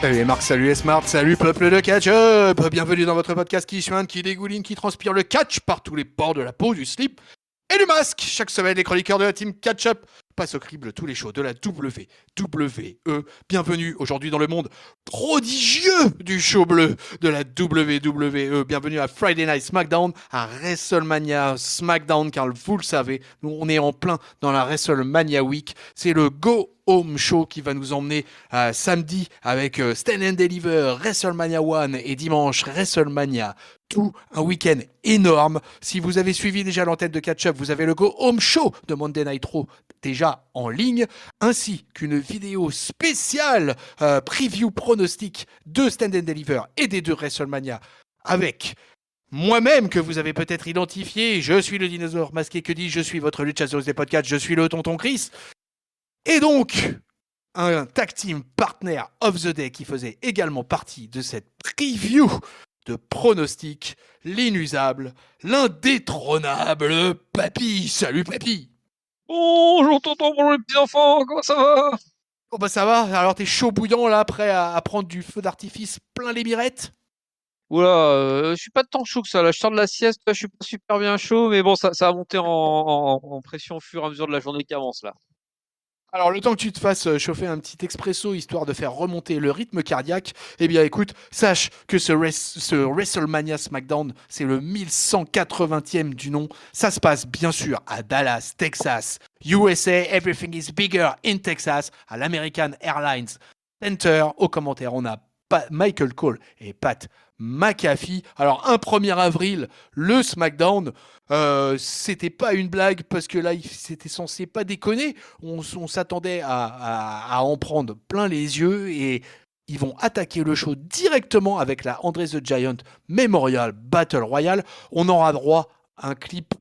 Salut Marc, salut Smart, salut peuple de catch-up. Bienvenue dans votre podcast qui chemine, qui dégouline, qui transpire le catch par tous les pores de la peau, du slip et du masque. Chaque semaine, les chroniqueurs de la team catch-up passent au crible tous les shows de la WWE. Bienvenue aujourd'hui dans le monde prodigieux du show bleu de la WWE. Bienvenue à Friday Night SmackDown, à WrestleMania SmackDown, car vous le savez, nous on est en plein dans la WrestleMania Week. C'est le Go Home Show qui va nous emmener samedi avec Stand and Deliver, WrestleMania 1 et dimanche WrestleMania. Tout un week-end énorme. Si vous avez suivi déjà l'antenne de Catch-Up, vous avez le Go Home Show de Monday Night Raw déjà en ligne, ainsi qu'une vidéo spéciale preview pronostic de Stand and Deliver et des deux WrestleMania avec moi-même que vous avez peut-être identifié. Je suis le dinosaure masqué, que dis-je, je suis votre Luchasaurus des podcasts, je suis le tonton Chris. Et donc, un tag team partner of the day qui faisait également partie de cette preview de pronostic, l'inusable, l'indétrônable Papy. Salut Papy. Bonjour tonton, bonjour les petits enfants, comment ça va? Oh bah ça va, alors t'es chaud bouillant là, prêt à prendre du feu d'artifice plein les mirettes? Oula, je suis pas tant chaud que ça, là, je sors de la sieste, là, je suis pas super bien chaud, mais bon, ça va monter en pression au fur et à mesure de la journée qui avance, là. Alors, le temps que tu te fasses chauffer un petit expresso histoire de faire remonter le rythme cardiaque, eh bien écoute, sache que ce WrestleMania SmackDown, c'est le 1180e du nom. Ça se passe bien sûr à Dallas, Texas, USA, everything is bigger in Texas, à l'American Airlines Center. Au commentaire, on a Michael Cole et Pat McAfee. Alors, un 1er avril, le SmackDown, c'était pas une blague parce que là, c'était censé pas déconner. On s'attendait à en prendre plein les yeux et ils vont attaquer le show directement avec la André the Giant Memorial Battle Royale. On aura droit à un clip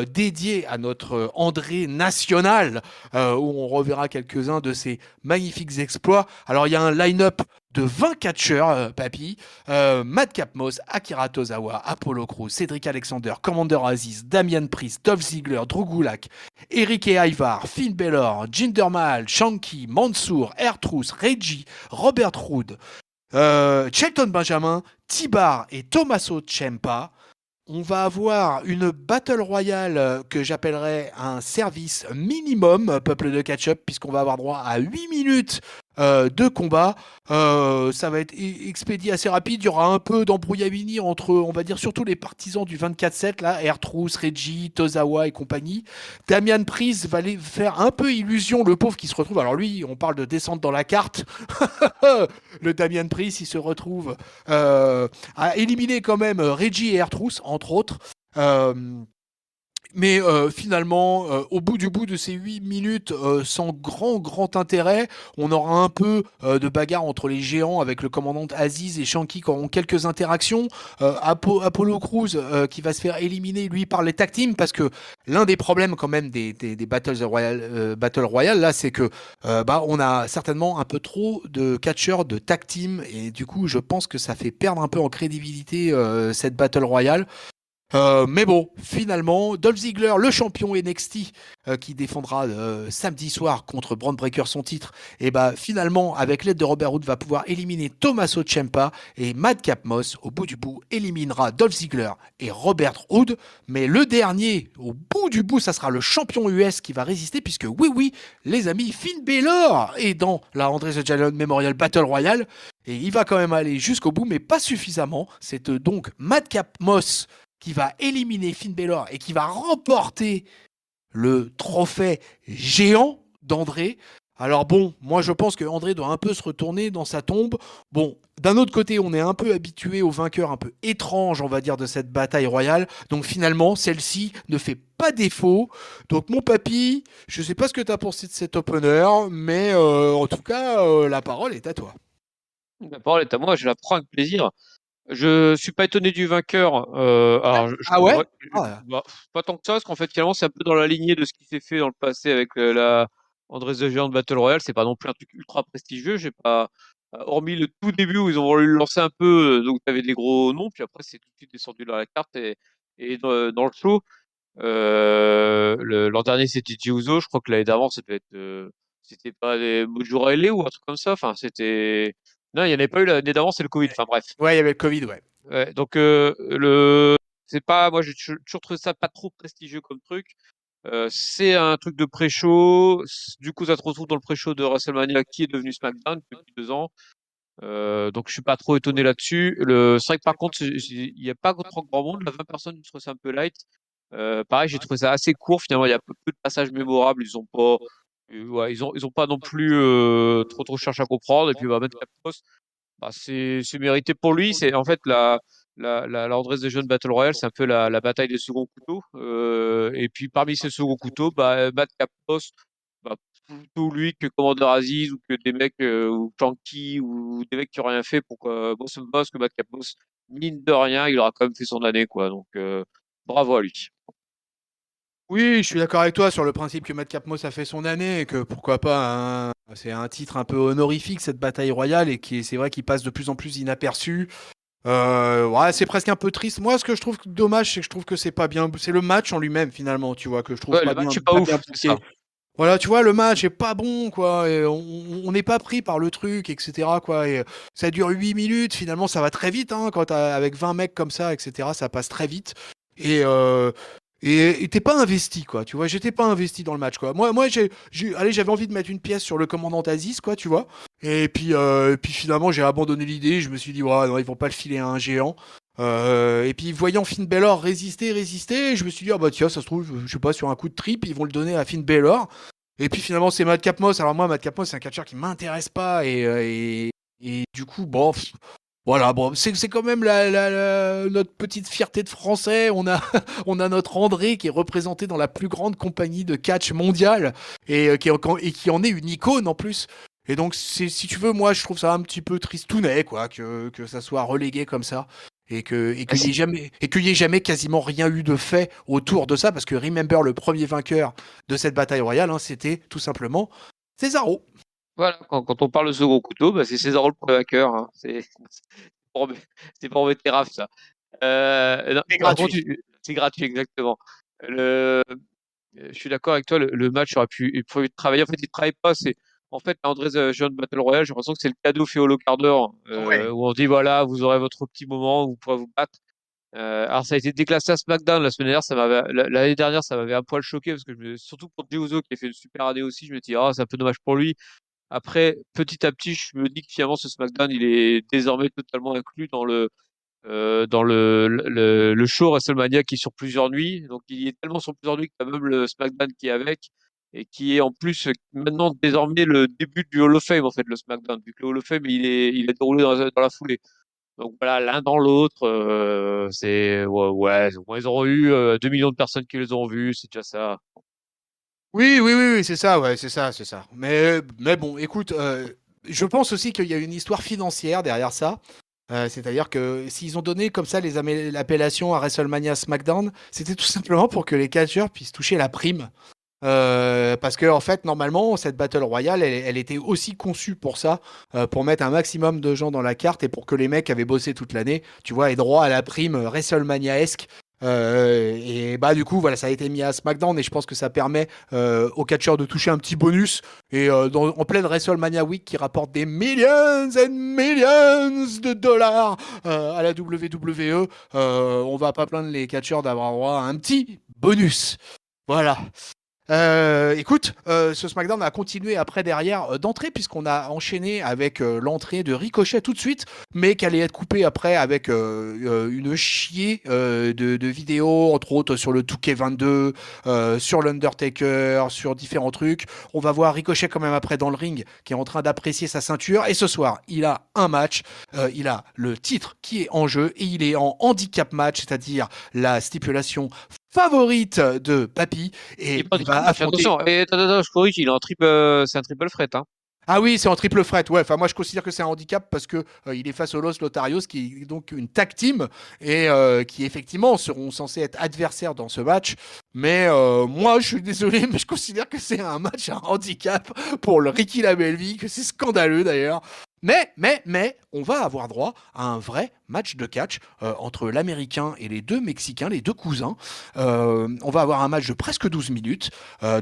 dédié à notre André national où on reverra quelques-uns de ses magnifiques exploits. Alors il y a un line-up de 20 catcheurs, papy. Madcap Moss, Akira Tozawa, Apollo Crews, Cédric Alexander, Commander Aziz, Damian Priest, Dolph Ziggler, Drew Gulak, Eric et Ivar, Finn Balor, Jinder Mahal, Shanky, Mansour, R-Truth, Reggie, Robert Roode, Shelton Benjamin, T-Bar et Tommaso Ciampa. On va avoir une battle royale que j'appellerais un service minimum, peuple de catch-up, puisqu'on va avoir droit à 8 minutes de combat. Ça va être expédié assez rapide. Il y aura un peu d'embrouillamini entre, on va dire, surtout les partisans du 24-7, là, R-Truth, Reggie, Tozawa et compagnie. Damian Priest va aller faire un peu illusion, le pauvre qui se retrouve. Alors lui, on parle de descente dans la carte. Le Damian Priest, il se retrouve à éliminer quand même Reggie et R-Truth, entre autres. Euh, mais finalement, au bout du bout de ces 8 minutes, sans grand intérêt, on aura un peu de bagarre entre les géants avec le commandant Aziz et Shanky qui auront quelques interactions. Apollo Crews qui va se faire éliminer lui par les tag teams parce que l'un des problèmes quand même des Battle Royale là, c'est que on a certainement un peu trop de catcheurs de tag team et du coup, je pense que ça fait perdre un peu en crédibilité cette Battle Royale. Mais bon, finalement, Dolph Ziggler, le champion NXT, qui défendra samedi soir contre Braun Breaker son titre, et bah finalement, avec l'aide de Robert Roode, va pouvoir éliminer Tommaso Ciampa et Madcap Moss, au bout du bout, éliminera Dolph Ziggler et Robert Roode. Mais le dernier, au bout du bout, ça sera le champion US qui va résister, puisque oui, les amis, Finn Balor est dans la André the Giant Memorial Battle Royale, et il va quand même aller jusqu'au bout, mais pas suffisamment. C'est donc Madcap Moss qui va éliminer Finn Balor et qui va remporter le trophée géant d'André. Alors bon, moi je pense que André doit un peu se retourner dans sa tombe. Bon, d'un autre côté, on est un peu habitué aux vainqueurs un peu étranges, on va dire, de cette bataille royale. Donc finalement, celle-ci ne fait pas défaut. Donc mon papy, je sais pas ce que tu as pensé de cet opener, mais en tout cas, la parole est à toi. La parole est à moi, je la prends avec plaisir. Je suis pas étonné du vainqueur, alors Ah ouais. Ah, bah, pas tant que ça, parce qu'en fait, finalement, c'est un peu dans la lignée de ce qui s'est fait dans le passé avec, la André the Giant Battle Royale. C'est pas non plus un truc ultra prestigieux, j'ai pas hormis le tout début où ils ont voulu le lancer un peu, donc tu avais des gros noms, puis après c'est tout de suite descendu dans la carte et dans le show. L'an dernier, c'était Jey Uso. Je crois que l'année d'avant, c'était pas des Mojo Rawley ou un truc comme ça. Enfin, c'était Non, il n'y en avait pas eu l'année d'avant, c'est le Covid. Enfin bref. Ouais, il y avait le Covid, ouais. Ouais, donc c'est pas, moi j'ai toujours trouvé ça pas trop prestigieux comme truc. C'est un truc de pré-show. Du coup, ça se retrouve dans le pré-show de WrestleMania qui est devenu SmackDown depuis 2 ans. Donc je suis pas trop étonné là-dessus. C'est vrai que par contre, il n'y a pas trop grand monde. La 20 personnes, je trouve ça un peu light. Pareil, j'ai trouvé ça assez court. Finalement, il y a peu de passages mémorables. Ils ont pas, ouais, ils ont pas non plus trop cherché à comprendre. Et puis, bah, mettre Capos, bah, c'est mérité pour lui. C'est en fait la Andrés de Jeunes Battle Royale, c'est un peu la bataille des seconds couteaux. Et puis parmi ces seconds couteaux, bah, Matt Capos, bah, plutôt lui que Commander Aziz ou que des mecs ou Chunky ou des mecs qui ont rien fait pour que Boss que Matt Capos, mine de rien, il aura quand même fait son année, quoi. Donc bravo à lui. Oui, je suis d'accord avec toi sur le principe que Matt Capmos a fait son année et que pourquoi pas, c'est un titre un peu honorifique cette bataille royale et c'est vrai qu'il passe de plus en plus inaperçu. Ouais, c'est presque un peu triste. Moi, ce que je trouve dommage, c'est que je trouve que c'est pas bien, c'est le match en lui-même finalement, tu vois, que je trouve Ouais, le match est pas pas bien ouf, c'est ça. booké. Voilà, tu vois, le match est pas bon, quoi. Et on n'est pas pris par le truc, etc., quoi. Et ça dure 8 minutes. Finalement, ça va très vite, hein, avec 20 mecs comme ça, etc., ça passe très vite. Et, euh, et t'es pas investi, quoi. Tu vois, j'étais pas investi dans le match, quoi. Moi, allez, j'avais envie de mettre une pièce sur le commandant Aziz, quoi, tu vois. Et puis finalement, j'ai abandonné l'idée. Je me suis dit, ouais, non, ils vont pas le filer à un géant. Et puis voyant Finn Balor résister, je me suis dit, ah bah tiens, ça se trouve, je sais pas, sur un coup de trip, ils vont le donner à Finn Balor. Et puis finalement, c'est Matt Capmos. Alors moi, Matt Capmos, c'est un catcheur qui m'intéresse pas. Et du coup, bon, voilà, bon, c'est quand même notre petite fierté de Français. On a notre André qui est représenté dans la plus grande compagnie de catch mondiale et qui en est une icône en plus. Et donc, si tu veux, moi, je trouve ça un petit peu tristounet, quoi, que ça soit relégué comme ça. Et Ah, qu'il y ait jamais, et qu'il y ait jamais quasiment rien eu de fait autour de ça, parce que Remember, le premier vainqueur de cette bataille royale, hein, c'était tout simplement Cesaro. voilà, quand on parle de second couteau, bah, c'est César le premier hacker. Hein. Pour, c'est pour embêter Raph, ça. Non, C'est par contre, gratuit. c'est gratuit, exactement. Le, je suis d'accord avec toi, le match aurait pu, il faut travailler. En fait, il ne travaille pas. En fait, André John Battle Royale, j'ai l'impression que c'est le cadeau fait au low carder, Ouais. où on dit voilà, vous aurez votre petit moment, où vous pourrez vous battre. Alors, ça a été déclassé à SmackDown la semaine dernière. L'année dernière, ça m'avait un poil choqué parce que surtout pour Jey Uso qui a fait une super année aussi, je me dis, ah, c'est un peu dommage pour lui. Après, petit à petit, je me dis que finalement, ce SmackDown, il est désormais totalement inclus dans le show WrestleMania qui est sur plusieurs nuits. Donc, il est tellement sur plusieurs nuits que tu as même le SmackDown qui est avec et qui est en plus maintenant désormais le début du Hall of Fame, en fait, le SmackDown, vu que le Hall of Fame, il est déroulé dans la foulée. Donc voilà, l'un dans l'autre, ouais, ils auront eu 2 millions de personnes qui les ont vus, c'est déjà ça. Oui, c'est ça, ouais, c'est ça, c'est ça. Mais bon, écoute, je pense aussi qu'il y a une histoire financière derrière ça. C'est-à-dire que s'ils ont donné comme ça l'appellation à WrestleMania SmackDown, c'était tout simplement pour que les catcheurs puissent toucher la prime. Parce que en fait, normalement, cette Battle Royale, elle était aussi conçue pour ça, pour mettre un maximum de gens dans la carte et pour que les mecs qui avaient bossé toute l'année, tu vois, aient droit à la prime WrestleMania-esque. Et bah du coup voilà, ça a été mis à SmackDown et je pense que ça permet aux catcheurs de toucher un petit bonus et en pleine WrestleMania Week qui rapporte des millions and millions de dollars à la WWE, on va pas plaindre les catcheurs d'avoir droit à un petit bonus. Voilà. Écoute, ce SmackDown a continué après derrière d'entrée puisqu'on a enchaîné avec l'entrée de Ricochet tout de suite, mais qu'elle allait être coupée après avec une chier de vidéos, entre autres sur le 2K22, sur l'Undertaker, sur différents trucs. On va voir Ricochet quand même après dans le ring qui est en train d'apprécier sa ceinture. Et ce soir, il a un match, il a le titre qui est en jeu et il est en handicap match, c'est-à-dire la stipulation favorite de Papy Il et est pas il handicap va match, affronter. attention. Et attends, je corrige, il est en triple, c'est un triple threat, hein. Ah oui, c'est en triple fret. Ouais, enfin moi je considère que c'est un handicap parce que il est face au Los Lotarios qui est donc une tag team et qui effectivement seront censés être adversaires dans ce match. Mais moi je suis désolé, mais je considère que c'est un match à handicap pour le Ricky Labelvi, que c'est scandaleux d'ailleurs. Mais, on va avoir droit à un vrai match de catch entre l'Américain et les deux Mexicains, les deux cousins. On va avoir un match de presque 12 minutes.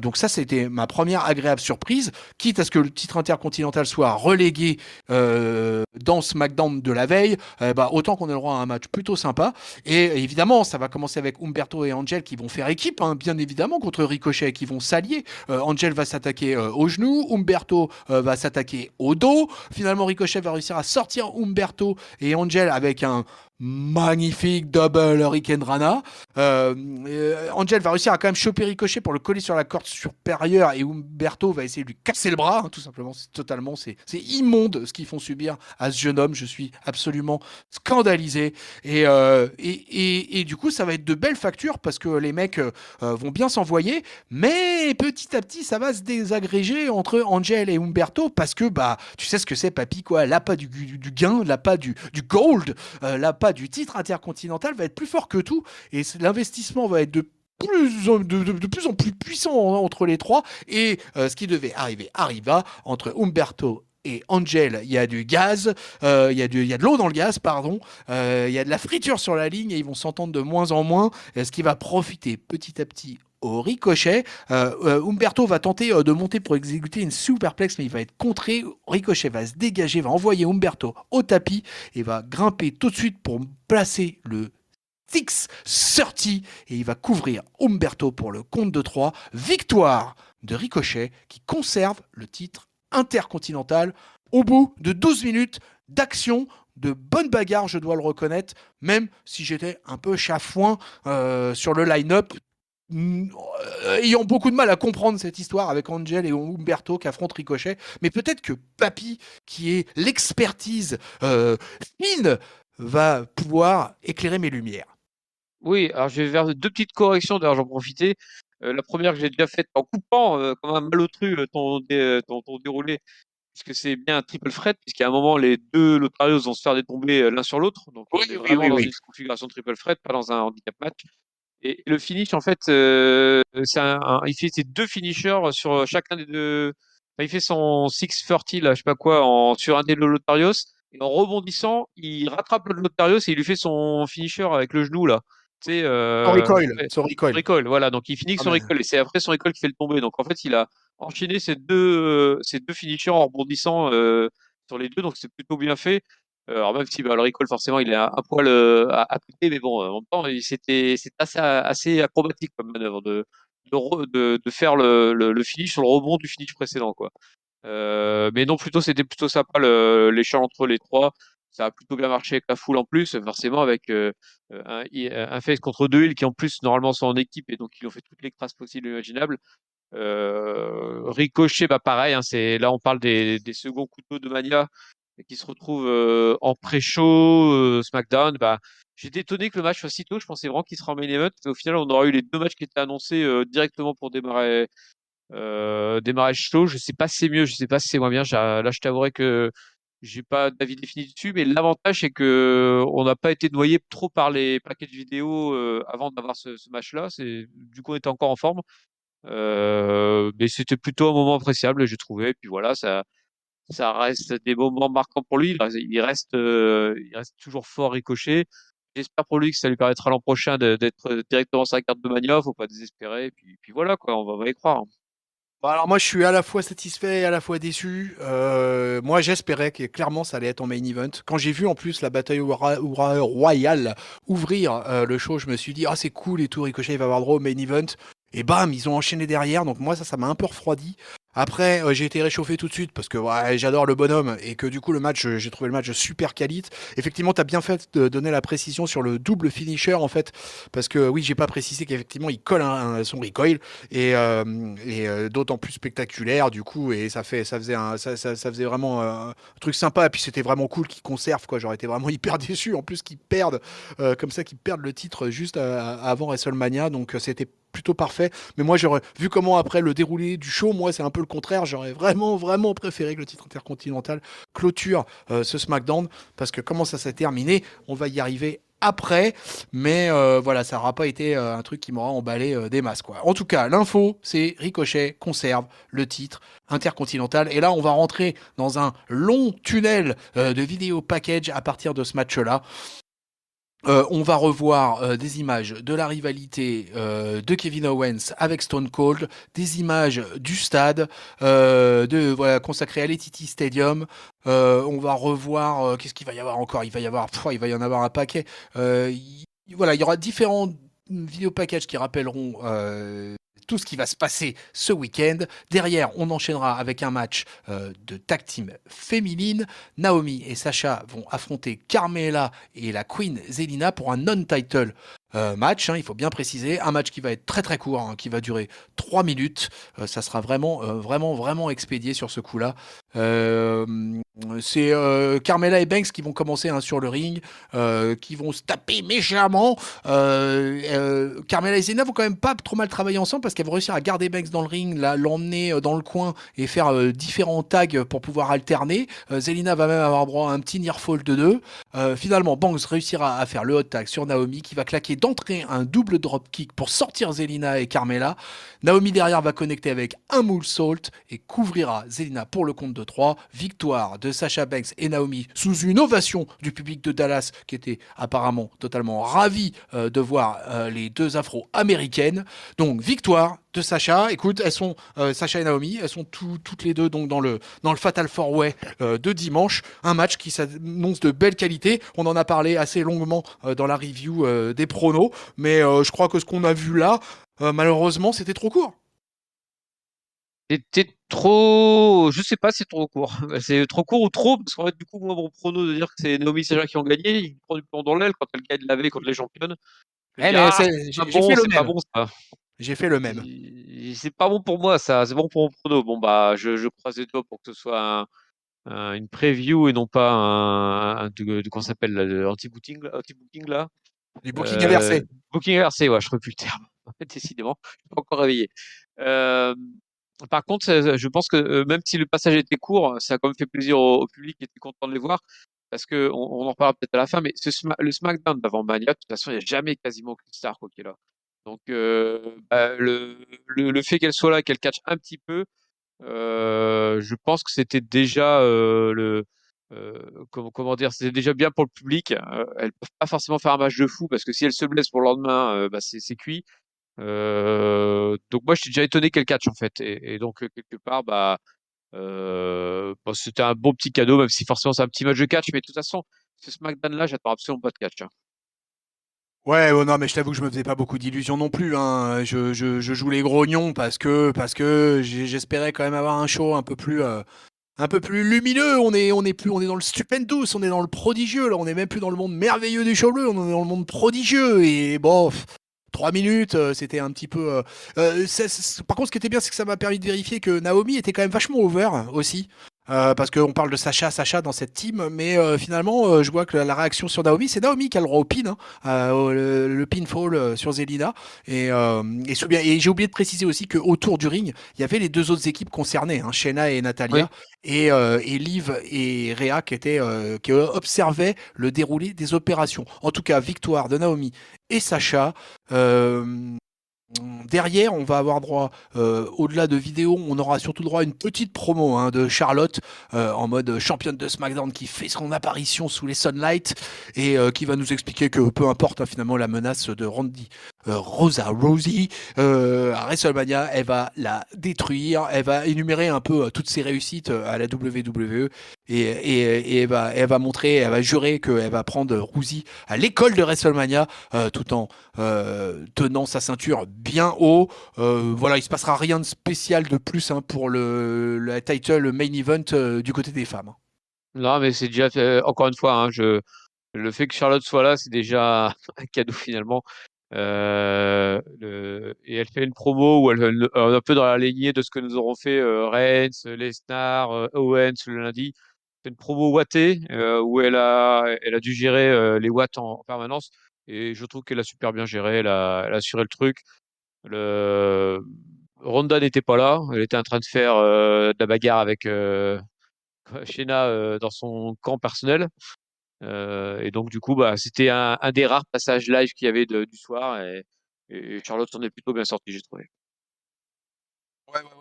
Donc ça, c'était ma première agréable surprise. Quitte à ce que le titre intercontinental soit relégué dans SmackDown de la veille, bah, autant qu'on ait le droit à un match plutôt sympa. Et évidemment, ça va commencer avec Humberto et Angel qui vont faire équipe, hein, bien évidemment, contre Ricochet, qui vont s'allier. Angel va s'attaquer au genou, Humberto va s'attaquer au dos. Finalement, Ricochet va réussir à sortir Humberto et Angel avec un magnifique double Hurricane Rana. Angel va réussir à quand même choper Ricochet pour le coller sur la corde supérieure et Humberto va essayer de lui casser le bras, hein, tout simplement. C'est immonde ce qu'ils font subir à ce jeune homme. Je suis absolument scandalisé. Et du coup, ça va être de belles factures parce que les mecs vont bien s'envoyer, mais petit à petit, ça va se désagréger entre Angel et Humberto parce que bah, tu sais ce que c'est, papy, quoi. L'appât du gain, l'appât du gold, l'appât du titre intercontinental va être plus fort que tout et l'investissement va être de plus en plus puissant entre les trois et ce qui devait arriver arriva entre Humberto et Angel, il y a du gaz, il y a de l'eau dans le gaz, pardon, il y a de la friture sur la ligne et ils vont s'entendre de moins en moins, ce qui va profiter petit à petit au Ricochet. Humberto va tenter de monter pour exécuter une superplex, mais il va être contré. Ricochet va se dégager, va envoyer Humberto au tapis et va grimper tout de suite pour placer le 630 et il va couvrir Humberto pour le compte de 3. Victoire de Ricochet qui conserve le titre intercontinental au bout de 12 minutes d'action, de bonne bagarre, je dois le reconnaître, même si j'étais un peu chafouin sur le line-up, ayant beaucoup de mal à comprendre cette histoire avec Angel et Humberto qui affrontent Ricochet, mais peut-être que Papy, qui est l'expertise fine, va pouvoir éclairer mes lumières. Oui, alors je vais vers deux petites corrections, d'ailleurs j'en profitais. La première que j'ai déjà faite en coupant comme un malotru ton déroulé, puisque c'est bien un triple threat, puisqu'à un moment les deux Lotarios vont se faire détomber l'un sur l'autre, donc Oui, on est oui, vraiment oui, dans oui. une configuration triple threat, pas dans un handicap match. Et le finish, en fait, il fait ses deux finishers sur chacun des deux. Enfin, il fait son 630, là, je sais pas quoi, sur un des Lotarios. Et en rebondissant, il rattrape le Lotarios et il lui fait son finisher avec le genou, là. Tu sais, Sans recoil, ouais, sans recoil. recoil, voilà. Donc il finit que Ah son ben, recoil. Et c'est après son recoil qui fait le tomber. Donc en fait, il a enchaîné ces deux finishers en rebondissant sur les deux. Donc c'est plutôt bien fait. Alors même si bah, le recall forcément il est un poil à côté, mais bon, en même temps c'est assez acrobatique comme manœuvre de faire le finish sur le rebond du finish précédent quoi. Mais non, c'était plutôt sympa l'échange entre les trois. Ça a plutôt bien marché avec la foule en plus, forcément avec un face contre deux heels qui en plus normalement sont en équipe et donc ils ont fait toutes les crasses possibles et imaginables. Ricochet, bah pareil, hein, là on parle des seconds couteaux de Mania qui se retrouvent en pré-show SmackDown. Bah, j'étais étonné que le match soit si tôt. Je pensais vraiment qu'il sera en main event. Au final, on aura eu les deux matchs qui étaient annoncés directement pour démarrer show. Je sais pas si c'est mieux, je sais pas si c'est moins bien. Là, je t'avouerai que j'ai pas d'avis défini dessus, mais l'avantage c'est que on n'a pas été noyé trop par les packages vidéo avant d'avoir ce match-là. Du coup, on était encore en forme. Mais c'était plutôt un moment appréciable, j'ai trouvé. Et puis voilà, ça reste des moments marquants pour lui. Il reste toujours fort Ricochet. J'espère pour lui que ça lui permettra l'an prochain d'être directement sur la carte de Mania. Faut pas désespérer. Puis voilà, quoi. On va y croire. bon, alors moi je suis à la fois satisfait et à la fois déçu. Moi j'espérais que clairement ça allait être en main event. Quand j'ai vu en plus la bataille royale ouvrir le show, je me suis dit ah c'est cool et tout, Ricochet il va avoir droit au main event. Et bam, ils ont enchaîné derrière, donc moi ça m'a un peu refroidi. Après, j'ai été réchauffé tout de suite parce que ouais, j'adore le bonhomme et que du coup le match, j'ai trouvé le match super quali. Effectivement, t'as bien fait de donner la précision sur le double finisher en fait, parce que oui, j'ai pas précisé qu'effectivement il colle son recoil et d'autant plus spectaculaire du coup et ça faisait vraiment un truc sympa et puis c'était vraiment cool qu'ils conservent quoi. J'aurais été vraiment hyper déçu en plus qu'ils perdent comme ça qu'ils perdent le titre juste avant WrestleMania donc c'était plutôt parfait. Mais moi, j'aurais vu comment après le déroulé du show, moi, c'est un peu le contraire. J'aurais vraiment, vraiment préféré que le titre intercontinental clôture ce SmackDown parce que comment ça s'est terminé, on va y arriver après, mais voilà, ça n'aura pas été un truc qui m'aura emballé des masses, quoi. En tout cas, l'info, c'est Ricochet conserve le titre intercontinental, et là, on va rentrer dans un long tunnel de vidéo package à partir de ce match-là. On va revoir des images de la rivalité de Kevin Owens avec Stone Cold, des images du stade voilà, consacré à l'Etiti Stadium. On va revoir qu'est-ce qu'il va y avoir encore. Il va y en avoir un paquet. Voilà, il y aura différents vidéo packages qui rappelleront tout ce qui va se passer ce week-end. Derrière, on enchaînera avec un match de tag team féminine. Naomi et Sacha vont affronter Carmella et la Queen Zelina pour un non-title match, hein, il faut bien préciser, un match qui va être très très court, hein, qui va durer 3 minutes. Ça sera vraiment expédié sur ce coup-là. Euh, c'est Carmella et Banks qui vont commencer hein, sur le ring, qui vont se taper méchamment. Carmella et Zelina vont quand même pas trop mal travailler ensemble parce qu'elles vont réussir à garder Banks dans le ring, l'emmener dans le coin et faire différents tags pour pouvoir alterner. Zelina va même avoir droit à un petit near fall de 2. Finalement, Banks réussira à faire le hot tag sur Naomi qui va claquer d'entrée un double drop kick pour sortir Zelina et Carmella. Naomi derrière va connecter avec un moonsault et couvrira Zelina pour le compte de 3. Victoire de Sasha Banks et Naomi sous une ovation du public de Dallas qui était apparemment totalement ravi de voir les deux afro-américaines. Donc victoire de Sacha. Écoute, elles sont Sacha et Naomi, elles sont toutes les deux donc dans le Fatal 4-Way de dimanche. Un match qui s'annonce de belle qualité. On en a parlé assez longuement dans la review des pronos, mais je crois que ce qu'on a vu là, malheureusement, c'était trop court. C'était trop. Je sais pas, c'est trop court. C'est trop court ou trop, parce qu'en fait, du coup, moi, mon prono de dire que c'est Naomi et Sacha qui ont gagné, il prend du plomb dans l'aile quand elle gagne la veille contre les championnes. Je Eh dis, mais ah, j'ai fait le c'est pas même. bon, ça. J'ai fait le même. C'est pas bon pour moi, ça. C'est bon pour mon prono. Bon, bah, je croise les doigts pour que ce soit une preview et non pas qu'on s'appelle, là, anti-booking, là. Du booking Euh, inversé. Booking RC, ouais, je ne plus le terme. Décidément, je suis pas encore réveillé. Euh, Par contre, je pense que même si le passage était court, ça a quand même fait plaisir au public qui était content de les voir. Parce que on en reparlera peut-être à la fin, mais le SmackDown d'avant Mania, de toute façon, il n'y a jamais quasiment aucune star quoi, qui est là. Donc, bah, le fait qu'elle soit là, qu'elle catch un petit peu, je pense que c'était déjà comment dire, c'était déjà bien pour le public. Elles peuvent pas forcément faire un match de fou parce que si elles se blessent pour le lendemain, bah c'est cuit. Donc moi, j'étais déjà étonné qu'elle catch en fait, et donc quelque part, bah, c'était un bon petit cadeau, même si forcément c'est un petit match de catch, mais de toute façon, ce SmackDown là, j'attends absolument pas de catch, hein. Ouais, non, mais je t'avoue que je me faisais pas beaucoup d'illusions non plus, hein. Je joue les grognons parce que j'espérais quand même avoir un show un peu plus lumineux. On est dans le stupendous, on est dans le prodigieux. Là, on est même plus dans le monde merveilleux du show bleu, on est dans le monde prodigieux. Et bon, 3 minutes, c'était un petit peu. Par contre, ce qui était bien, c'est que ça m'a permis de vérifier que Naomi était quand même vachement over aussi. Parce qu'on parle de Sacha dans cette team, mais finalement, je vois que la réaction sur Naomi, c'est Naomi qui a le droit au pin, hein, le pinfall sur Zelina. Et j'ai oublié de préciser aussi qu'autour du ring, il y avait les deux autres équipes concernées, hein, Shayna et Natalia, Oui. et Liv et Rhea qui observaient le déroulé des opérations. En tout cas, victoire de Naomi et Sacha. Euh, Derrière, on va avoir droit, au-delà de vidéos, on aura surtout droit à une petite promo hein, de Charlotte en mode championne de SmackDown qui fait son apparition sous les sunlights et qui va nous expliquer que peu importe hein, finalement la menace de Randy Rosie à WrestleMania, elle va la détruire, elle va énumérer un peu toutes ses réussites à la WWE et elle va montrer, elle va jurer qu'elle va prendre Rousey à l'école de WrestleMania tout en tenant sa ceinture bien haut. Voilà, il se passera rien de spécial de plus hein, pour la title main event du côté des femmes. Non, mais c'est déjà encore une fois, hein, le fait que Charlotte soit là, c'est déjà un cadeau finalement. Et elle fait une promo où un peu dans la lignée de ce que nous auront fait Reigns, Lesnar, Owens le lundi. C'est une promo wattée où elle a dû gérer les watts en permanence. Et je trouve qu'elle a super bien géré. Elle a assuré le truc. Le... Ronda n'était pas là. Elle était en train de faire de la bagarre avec Shayna dans son camp personnel. Et donc du coup, c'était un des rares passages live qu'il y avait du soir et Charlotte s'en est plutôt bien sortie, j'ai trouvé.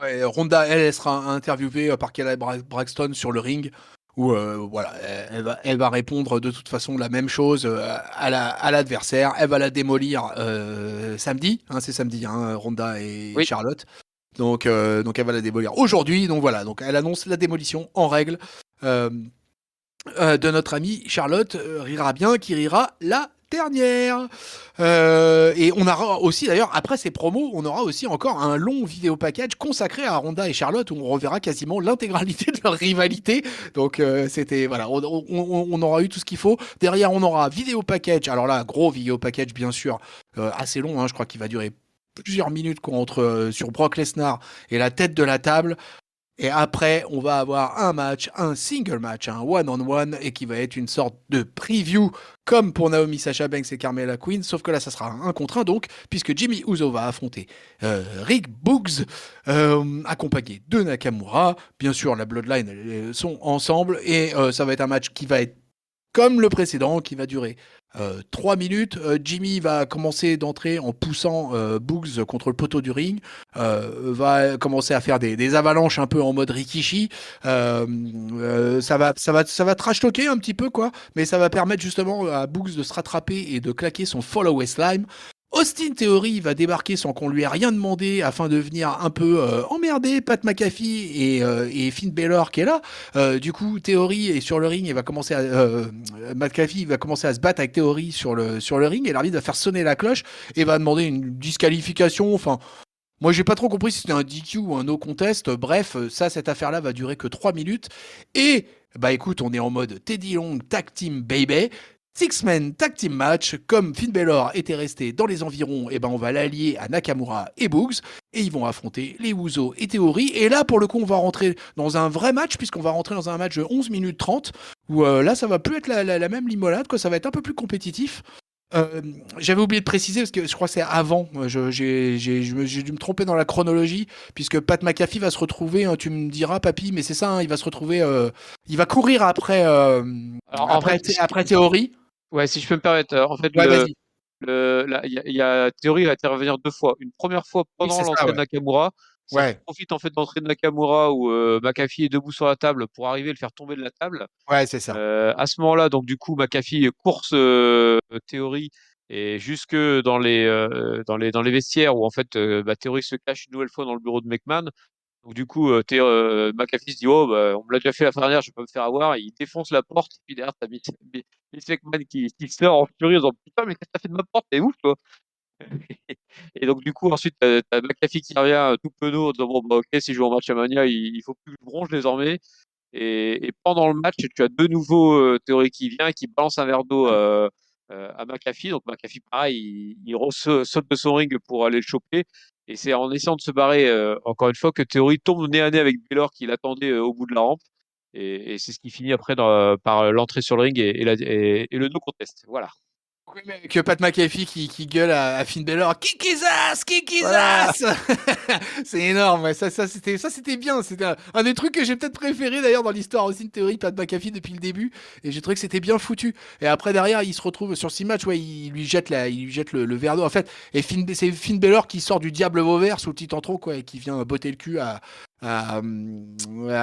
Ouais. Ronda, elle sera interviewée par Kelly Braxton sur le ring où voilà, elle va répondre de toute façon la même chose à l'adversaire. Elle va la démolir samedi, hein, c'est samedi, hein, Ronda et Oui. Charlotte. Donc elle va la démolir aujourd'hui. Donc voilà, donc elle annonce la démolition en règle. Euh, de notre amie Charlotte rira bien, qui rira la dernière. Et on aura aussi, d'ailleurs, après ces promos, on aura aussi encore un long vidéo package consacré à Ronda et Charlotte où on reverra quasiment l'intégralité de leur rivalité. Donc c'était, voilà, on aura eu tout ce qu'il faut. Derrière, on aura vidéo package. Alors là, gros vidéo package, bien sûr, assez long, hein, je crois qu'il va durer plusieurs minutes sur Brock Lesnar et la tête de la table. Et après, on va avoir un match, un single match, un one-on-one, et qui va être une sorte de preview, comme pour Naomi, Sasha Banks et Carmella Queen, sauf que là, ça sera un contre un, donc, puisque Jimmy Uso va affronter Rick Boogs, accompagné de Nakamura. Bien sûr, la Bloodline sont ensemble, et ça va être un match qui va être comme le précédent, qui va durer 3 minutes. Jimmy va commencer d'entrer en poussant Boogs contre le poteau du ring, va commencer à faire des avalanches un peu en mode Rikishi. Ça va trash talker un petit peu, quoi, mais ça va permettre justement à Boogs de se rattraper et de claquer son Follow Slime. Austin Theory va débarquer sans qu'on lui ait rien demandé afin de venir un peu emmerder Pat McAfee et Finn Balor qui est là. Du coup, Theory est sur le ring et va commencer McAfee va commencer à se battre avec Theory sur le ring et l'arbitre va faire sonner la cloche et va demander une disqualification. Enfin, moi j'ai pas trop compris si c'était un DQ ou un no contest. Bref, cette affaire-là va durer que 3 minutes. Et bah écoute, on est en mode Teddy Long Tag Team Baby. Six-man tag team match, comme Finn Balor était resté dans les environs, et ben on va l'allier à Nakamura et Boogs, et ils vont affronter les Usos et Theory. Et là, pour le coup, on va rentrer dans un vrai match, puisqu'on va rentrer dans un match de 11 minutes 30, où là, ça va plus être la même limonade, quoi, ça va être un peu plus compétitif. Euh, J'avais oublié de préciser parce que je crois que c'est avant. J'ai dû me tromper dans la chronologie puisque Pat McAfee va se retrouver. Hein, tu me diras, papy, mais c'est ça. Hein, il va se retrouver. Il va courir après Alors en fait, après Theory. ouais, si je peux me permettre, en fait, Ouais, vas-y. il y a Theory va intervenir deux fois. Une première fois Oui, pendant c'est ça. l'entrée de Ouais. Nakamura, c'est-à-dire qu'il Ouais. profite en fait de l'entrée de Nakamura où McAfee est debout sur la table pour arriver à le faire tomber de la table. Ouais, c'est ça. À ce moment-là, donc du coup, McAfee course Theory et jusque dans les vestiaires où en fait Theory se cache une nouvelle fois dans le bureau de McMahon. Donc du coup, McAfee se dit oh on me l'a déjà fait la dernière, je vais pas me faire avoir. Et il défonce la porte. Et puis derrière, t'as Vince McMahon qui sort en furie en disant putain mais qu'est-ce que t'as fait de ma porte? T'es ouf toi. Et donc du coup ensuite t'as McAfee qui revient tout penaud en disant bon ok si je joue en match à Mania, il faut plus que je bronche désormais. Et pendant le match, tu as de nouveau Theory qui vient et qui balance un verre d'eau à McAfee. Donc McAfee, pareil, il saute de son ring pour aller le choper. Et c'est en essayant de se barrer, encore une fois, que Theory tombe nez à nez avec Baylor qui l'attendait au bout de la rampe. Et c'est ce qui finit après par l'entrée sur le ring et le no contest. Voilà. Oui, mais avec Pat McAfee qui gueule à Finn Balor, Kick his ass, kick his Voilà. ass. C'est énorme, ouais. Ça c'était bien. C'était un des trucs que j'ai peut-être préféré d'ailleurs dans l'histoire aussi de théorie Pat McAfee depuis le début. Et j'ai trouvé que c'était bien foutu. Et après derrière, il se retrouve sur 6 matchs, ouais, il lui jette le verre d'eau en fait. Et c'est Finn Balor qui sort du diable Vauvert sous le petit intro quoi, et qui vient botter le cul à Ah,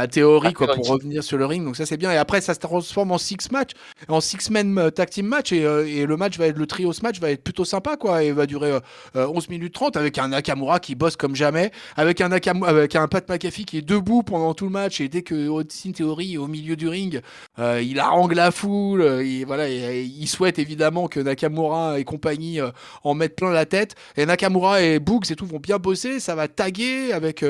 Théorie quoi Theory. pour revenir sur le ring. Donc ça c'est bien. Et après ça se transforme en 6 matchs, en six-man tag team match et le match va être le trios match va être plutôt sympa quoi et va durer 11 minutes 30 avec un Nakamura qui bosse comme jamais, avec un Pat McAfee qui est debout pendant tout le match et dès que Austin Theory est au milieu du ring, il harangue la foule, voilà, il souhaite évidemment que Nakamura et compagnie en mettent plein la tête et Nakamura et Boogs et tout vont bien bosser, ça va taguer avec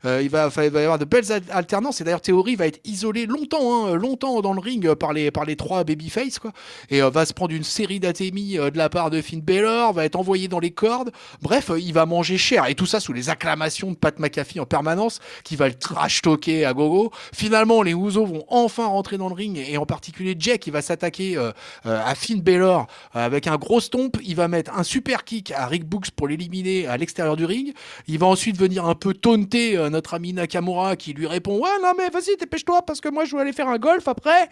il va y avoir de belles alternances et d'ailleurs Theory va être isolé longtemps, hein, longtemps dans le ring par les trois babyface quoi et va se prendre une série d'atémies de la part de Finn Balor, va être envoyé dans les cordes. Bref, il va manger cher et tout ça sous les acclamations de Pat McAfee en permanence qui va le trash talker à gogo. Finalement, les Usos vont enfin rentrer dans le ring et en particulier Jack qui va s'attaquer à Finn Balor avec un gros stomp. Il va mettre un super kick à Rick Books pour l'éliminer à l'extérieur du ring. Il va ensuite venir un peu taunter notre ami Nakamura qui lui répond ouais non mais vas-y dépêche-toi parce que moi je veux aller faire un golf après.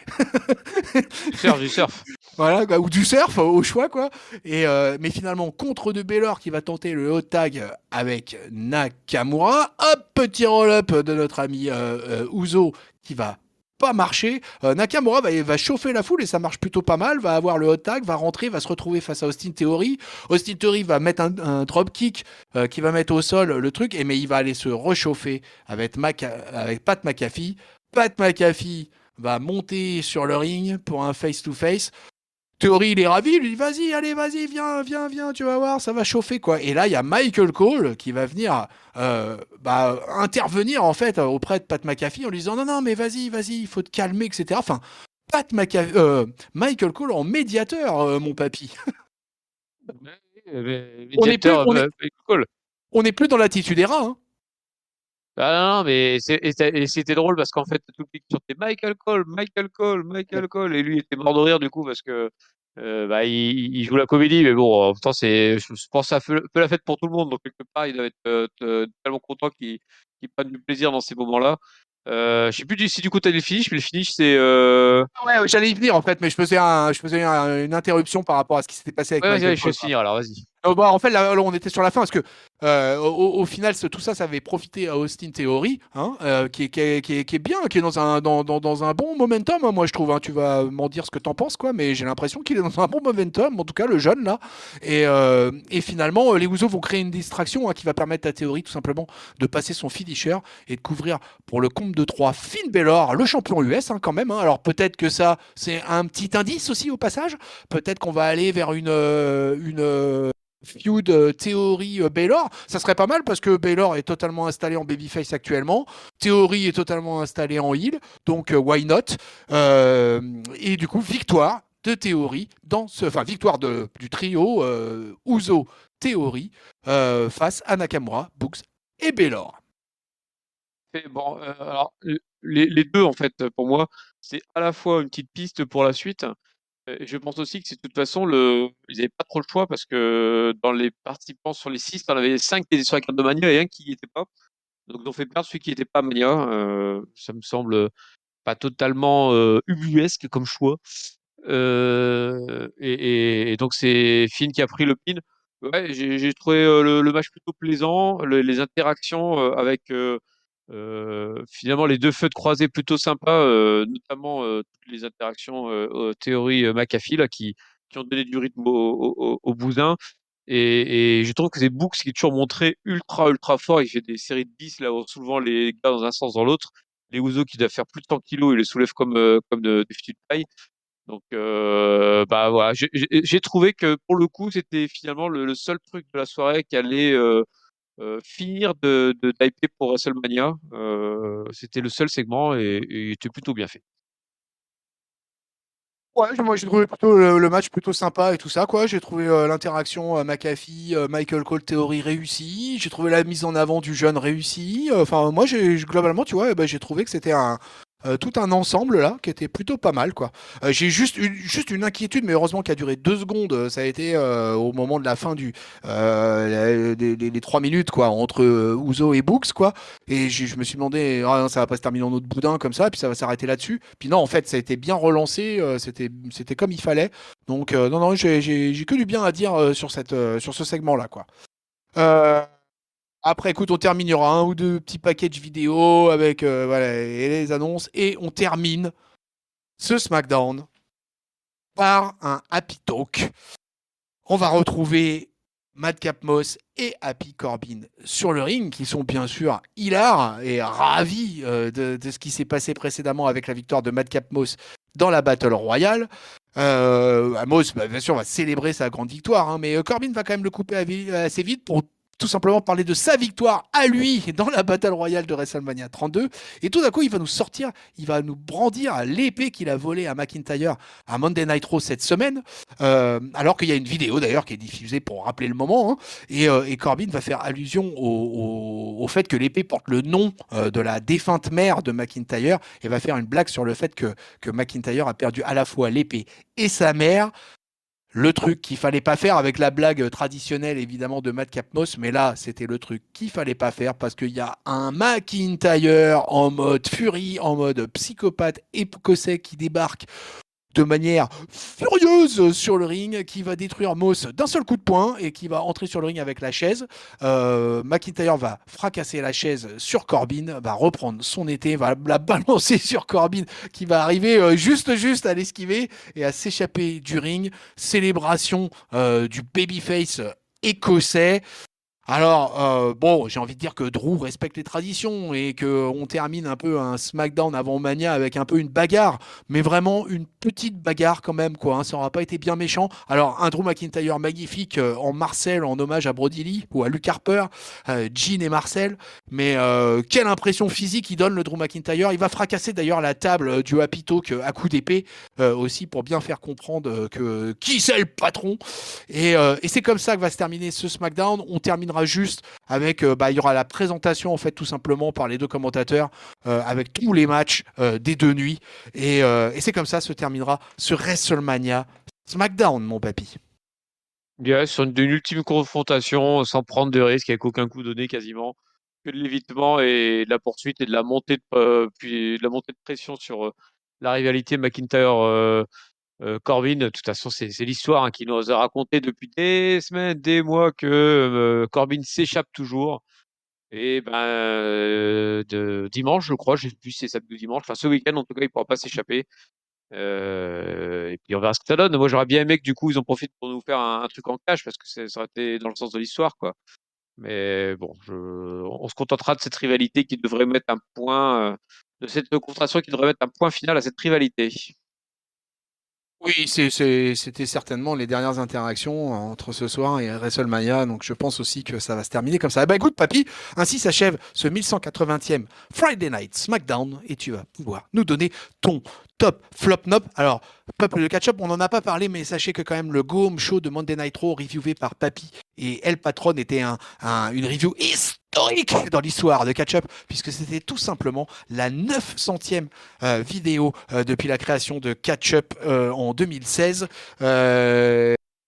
Du surf. Voilà, ou du surf au choix quoi. Mais finalement contre de Baylor qui va tenter le hot tag avec Nakamura. Hop, petit roll-up de notre ami Uzo qui va pas marcher. Nakamura va chauffer la foule et ça marche plutôt pas mal. Va avoir le hot tag, va rentrer, va se retrouver face à Austin Theory. Austin Theory va mettre un drop kick qui va mettre au sol le truc, mais il va aller se réchauffer avec Pat McAfee. Pat McAfee va monter sur le ring pour un face-to-face. Theory, il est ravi, il lui dit vas-y, allez, vas-y, viens, tu vas voir, ça va chauffer quoi. Et là, il y a Michael Cole qui va venir intervenir en fait auprès de Pat McAfee en lui disant non, non, mais vas-y, il faut te calmer, etc. Enfin, Michael Cole en médiateur, mon papy. On n'est plus, Médiateur, cool. on n'est plus dans l'attitude era. Hein. Ah non, mais c'était drôle parce qu'en fait, tout le public chantait Michael Cole, et lui il était mort de rire du coup parce que il joue la comédie, mais bon, en même temps, je pense que c'est un peu la fête pour tout le monde, donc quelque part, il doit être tellement content qu'il prenne du plaisir dans ces moments-là. Je sais plus si du coup t'as le finish, mais le finish c'est. Ouais, j'allais y venir en fait, mais une interruption par rapport à ce qui s'était passé avec Ouais, vas-y, Michael je vais Cole. finir alors, vas-y. En fait, là, on était sur la fin parce que au final, tout ça, ça avait profité à Austin Theory, hein, qui est bien, qui est dans un bon momentum, hein, moi je trouve. Hein. Tu vas m'en dire ce que t'en penses, quoi, mais j'ai l'impression qu'il est dans un bon momentum, en tout cas le jeune là. Et finalement, les Usos vont créer une distraction qui va permettre à Theory tout simplement de passer son finisher et de couvrir pour le compte de 3 Finn Balor, le champion US hein, quand même. Hein. Alors peut-être que ça, c'est un petit indice aussi au passage. Peut-être qu'on va aller vers une feud Theory Baylor, ça serait pas mal parce que Baylor est totalement installé en babyface actuellement, Theory est totalement installé en heel, donc why not. Et du coup victoire de Theory victoire du trio Uzo Theory face à Nakamura, Books et Baylor. Bon, alors, les deux, en fait, pour moi, c'est à la fois une petite piste pour la suite. Et je pense aussi que c'est de toute façon, ils n'avaient pas trop le choix parce que dans les participants sur les 6, il y en avait 5 qui étaient sur la carte de Mania et un qui n'y était pas. Donc, ils ont fait perdre celui qui n'était pas Mania. Ça me semble pas totalement ubuesque comme choix. Et donc, c'est Finn qui a pris le pin. Ouais, j'ai trouvé le match plutôt plaisant, les interactions avec finalement les deux feux de croisée plutôt sympas, notamment toutes les interactions théorie McAfee là, qui ont donné du rythme au Bousin. Et je trouve que c'est Brooks qui est toujours montré ultra fort. Il fait des séries de 10 là, en soulevant les gars dans un sens dans l'autre. Les Ouzo qui doivent faire plus de 100 kilos, il les soulève comme des fûts de paille. Donc, bah voilà, j'ai trouvé que pour le coup, c'était finalement le seul truc de la soirée qui allait finir de d'hyper pour WrestleMania. C'était le seul segment et il était plutôt bien fait. Ouais, moi j'ai trouvé plutôt le match plutôt sympa et tout ça quoi. J'ai trouvé l'interaction McAfee, Michael Cole théorie réussie. J'ai trouvé la mise en avant du jeune réussie. Enfin moi globalement tu vois, j'ai trouvé que c'était tout un ensemble là qui était plutôt pas mal quoi. J'ai juste une inquiétude mais heureusement qui a duré 2 secondes. Ça a été au moment de la fin les 3 minutes quoi entre Uzo et Books quoi. Et je me suis demandé ah, non, ça va pas se terminer en autre boudin comme ça puis ça va s'arrêter là-dessus. Puis non en fait ça a été bien relancé. C'était comme il fallait. Donc non j'ai que du bien à dire sur ce segment là quoi. Euh, Après, écoute, on termine. Il y aura un ou deux petits packages vidéo avec voilà, et les annonces. Et on termine ce SmackDown par un Happy Talk. On va retrouver Madcap Moss et Happy Corbin sur le ring, qui sont bien sûr hilars et ravis de ce qui s'est passé précédemment avec la victoire de Madcap Moss dans la Battle Royale. Moss, bien sûr, va célébrer sa grande victoire, hein, mais Corbin va quand même le couper assez vite pour tout simplement parler de sa victoire à lui dans la Battle Royale de WrestleMania 32. Et tout d'un coup, il va nous brandir l'épée qu'il a volée à McIntyre à Monday Night Raw cette semaine, alors qu'il y a une vidéo d'ailleurs qui est diffusée pour rappeler le moment. Hein, et Corbin va faire allusion au fait que l'épée porte le nom de la défunte mère de McIntyre et va faire une blague sur le fait que McIntyre a perdu à la fois l'épée et sa mère. le truc qu'il fallait pas faire avec la blague traditionnelle évidemment de Madcap Moss, mais là c'était le truc qu'il fallait pas faire parce qu'il y a un McIntyre en mode furie, en mode psychopathe écossais qui débarque de manière furieuse sur le ring, qui va détruire Moss d'un seul coup de poing et qui va entrer sur le ring avec la chaise. McIntyre va fracasser la chaise sur Corbin, va reprendre son été, va la balancer sur Corbin, qui va arriver juste à l'esquiver et à s'échapper du ring. Célébration du babyface écossais. Alors, bon, j'ai envie de dire que Drew respecte les traditions et que on termine un peu un SmackDown avant Mania avec un peu une bagarre, mais vraiment une petite bagarre quand même, quoi. Hein, ça n'aura pas été bien méchant. Alors, un Drew McIntyre magnifique en Marcel, en hommage à Brody Lee ou à Luke Harper, Jean et Marcel, mais quelle impression physique il donne le Drew McIntyre. Il va fracasser d'ailleurs la table du Happy Talk à coups d'épée, aussi pour bien faire comprendre que qui c'est le patron. Et c'est comme ça que va se terminer ce SmackDown. On terminera juste avec, il y aura la présentation en fait tout simplement par les deux commentateurs avec tous les matchs des deux nuits. Et c'est comme ça se terminera ce WrestleMania SmackDown, mon papy. Yeah, sur une ultime confrontation, sans prendre de risques, avec aucun coup donné quasiment, que de l'évitement et de la poursuite et de la montée puis de la montée de pression sur la rivalité McIntyre Corbin. De toute façon, c'est l'histoire hein, qui nous a raconté depuis des semaines, des mois que Corbin s'échappe toujours. Et ben de dimanche, je crois, j'ai plus si c'est samedi ou dimanche. Enfin, ce week-end, en tout cas, il pourra pas s'échapper. Et puis on verra ce que ça donne. Moi, j'aurais bien aimé que du coup, ils en profitent pour nous faire un truc en cash parce que ça aurait été dans le sens de l'histoire, quoi. Mais bon, on se contentera de cette rivalité qui devrait mettre un point, de cette confrontation qui devrait mettre un point final à cette rivalité. Oui, c'était certainement les dernières interactions entre ce soir et WrestleMania, donc je pense aussi que ça va se terminer comme ça. Eh ben écoute, papy, ainsi s'achève ce 1180e Friday Night SmackDown, et tu vas pouvoir nous donner ton top flop nop. Alors, peuple de catch-up, on n'en a pas parlé, mais sachez que quand même le Go Home Show de Monday Night Raw, reviewé par Papy et El Patron, était une review historique dans l'histoire de catch-up, puisque c'était tout simplement la 900e vidéo depuis la création de Catch Up en 2016.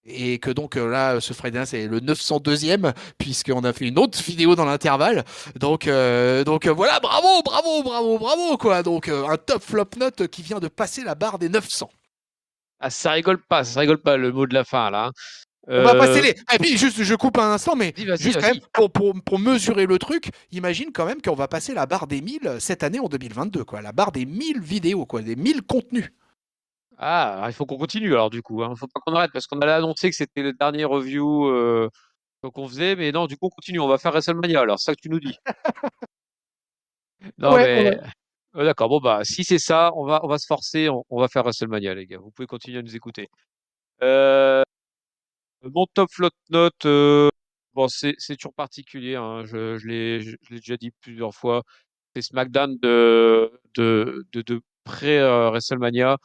Et que donc là, ce Friday Night, c'est le 902e, puisqu'on a fait une autre vidéo dans l'intervalle. Donc voilà, bravo, quoi. Donc un top flop note qui vient de passer la barre des 900. Ah, ça rigole pas le mot de la fin là, hein. On va passer Euh, les. Et puis, juste, je coupe un instant, mais vas-y, juste quand même, vas-y. pour mesurer le truc, imagine quand même qu'on va passer la barre des 1000 cette année en 2022, quoi. La barre des 1000 vidéos, quoi, des 1000 contenus. Ah, il faut qu'on continue alors du coup. Hein. Faut pas qu'on arrête parce qu'on allait annoncer que c'était le dernier review qu'on faisait, mais non, du coup on continue. On va faire WrestleMania. Alors c'est ça que tu nous dis. Non Ouais, mais ouais. d'accord. Bon bah si c'est ça, on va se forcer. On va faire WrestleMania les gars. Vous pouvez continuer à nous écouter. Euh, mon top float note. Bon c'est toujours particulier. Hein. Je l'ai déjà dit plusieurs fois. C'est SmackDown de pré WrestleMania.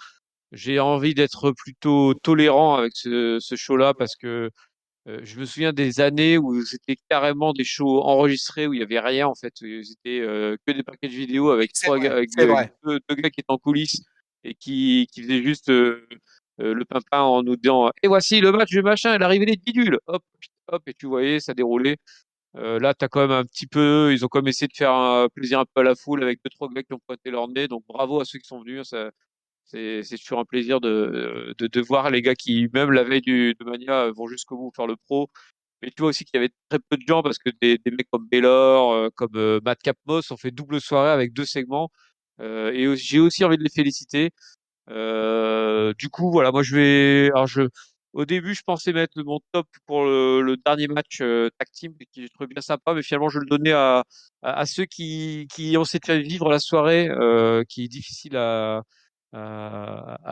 J'ai envie d'être plutôt tolérant avec ce show-là parce que je me souviens des années où c'était carrément des shows enregistrés où il y avait rien en fait. C'était que des packages vidéo avec C'est vrai, avec c'est vrai. deux gars qui étaient en coulisses et qui faisaient juste le pimpin en nous disant et voici le match du machin et l'arrivée des bidules. Hop, hop, et tu voyais ça déroulait. Là, t'as quand même un petit peu, ils ont quand même essayé de faire un plaisir un peu à la foule avec deux trois gars qui ont pointé leur nez. Donc bravo à ceux qui sont venus. C'est toujours un plaisir de voir les gars qui, même la veille de Mania, vont jusqu'au bout faire le pro. Mais tu vois aussi qu'il y avait très peu de gens parce que des mecs comme Baylor, comme Madcap Moss ont fait double soirée avec deux segments. J'ai aussi envie de les féliciter. Du coup, voilà, moi je vais. Au début, je pensais mettre mon top pour le dernier match tag team, qui je trouvais bien sympa, mais finalement, je le donnais à ceux qui ont essayé de faire vivre la soirée, qui est difficile à